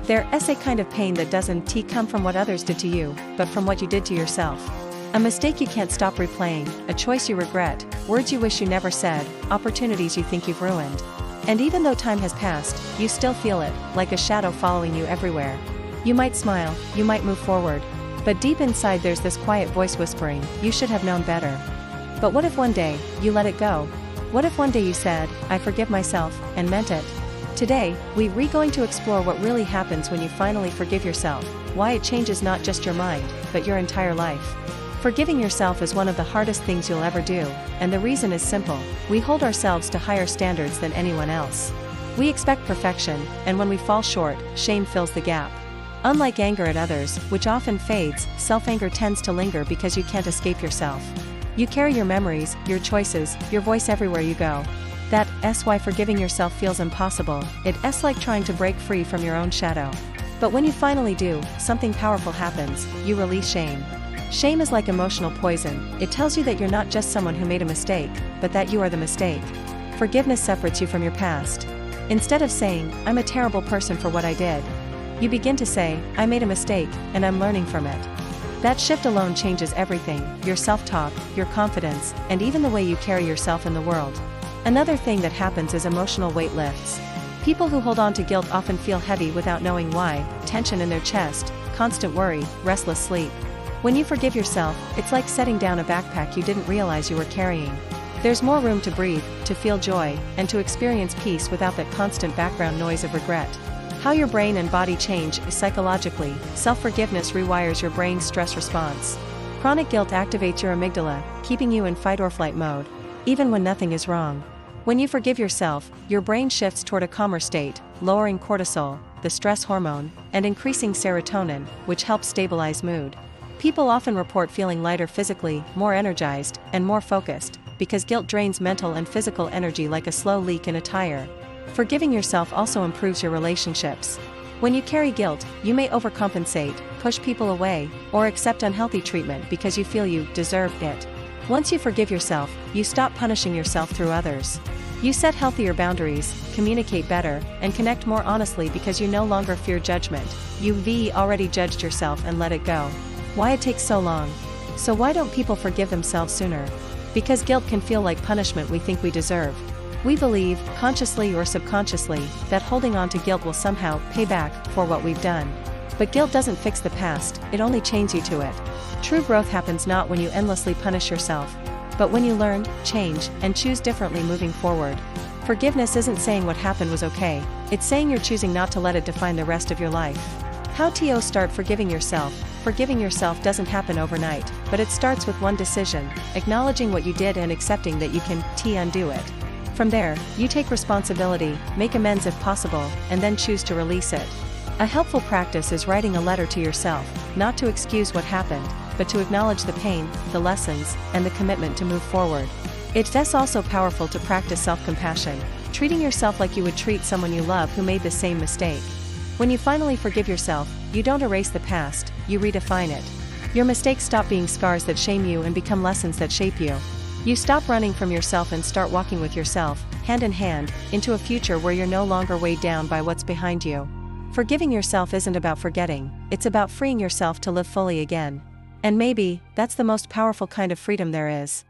They're a kind of pain that doesn't come from what others did to you, but from what you did to yourself. A mistake you can't stop replaying, a choice you regret, words you wish you never said, opportunities you think you've ruined. And even though time has passed, you still feel it, like a shadow following you everywhere. You might smile, you might move forward, but deep inside there's this quiet voice whispering, you should have known better. But what if one day, you let it go? What if one day you said, I forgive myself, and meant it? Today, we're going to explore what really happens when you finally forgive yourself, why it changes not just your mind, but your entire life. Forgiving yourself is one of the hardest things you'll ever do, and the reason is simple: we hold ourselves to higher standards than anyone else. We expect perfection, and when we fall short, shame fills the gap. Unlike anger at others, which often fades, self-anger tends to linger because you can't escape yourself. You carry your memories, your choices, your voice everywhere you go. That's why forgiving yourself feels impossible. It's like trying to break free from your own shadow. But when you finally do, something powerful happens: you release shame. Shame is like emotional poison. It tells you that you're not just someone who made a mistake, but that you are the mistake. Forgiveness separates you from your past. Instead of saying, I'm a terrible person for what I did, you begin to say, I made a mistake, and I'm learning from it. That shift alone changes everything: your self-talk, your confidence, and even the way you carry yourself in the world. Another thing that happens is emotional weight lifts. People who hold on to guilt often feel heavy without knowing why: tension in their chest, constant worry, restless sleep. When you forgive yourself, it's like setting down a backpack you didn't realize you were carrying. There's more room to breathe, to feel joy, and to experience peace without that constant background noise of regret. How your brain and body change psychologically: self-forgiveness rewires your brain's stress response. Chronic guilt activates your amygdala, keeping you in fight-or-flight mode, even when nothing is wrong. When you forgive yourself, your brain shifts toward a calmer state, lowering cortisol, the stress hormone, and increasing serotonin, which helps stabilize mood. People often report feeling lighter physically, more energized, and more focused, because guilt drains mental and physical energy like a slow leak in a tire. Forgiving yourself also improves your relationships. When you carry guilt, you may overcompensate, push people away, or accept unhealthy treatment because you feel you deserve it. Once you forgive yourself, you stop punishing yourself through others. You set healthier boundaries, communicate better, and connect more honestly because you no longer fear judgment. You've already judged yourself and let it go. Why it takes so long? So why don't people forgive themselves sooner? Because guilt can feel like punishment we think we deserve. We believe, consciously or subconsciously, that holding on to guilt will somehow pay back for what we've done. But guilt doesn't fix the past, it only chains you to it. True growth happens not when you endlessly punish yourself, but when you learn, change, and choose differently moving forward. Forgiveness isn't saying what happened was okay, it's saying you're choosing not to let it define the rest of your life. How to start forgiving yourself? Forgiving yourself doesn't happen overnight, but it starts with one decision: acknowledging what you did and accepting that you can undo it. From there, you take responsibility, make amends if possible, and then choose to release it. A helpful practice is writing a letter to yourself, not to excuse what happened, but to acknowledge the pain, the lessons, and the commitment to move forward. It's also powerful to practice self-compassion, treating yourself like you would treat someone you love who made the same mistake. When you finally forgive yourself, you don't erase the past, you redefine it. Your mistakes stop being scars that shame you and become lessons that shape you. You stop running from yourself and start walking with yourself, hand in hand, into a future where you're no longer weighed down by what's behind you. Forgiving yourself isn't about forgetting, it's about freeing yourself to live fully again. And maybe, that's the most powerful kind of freedom there is.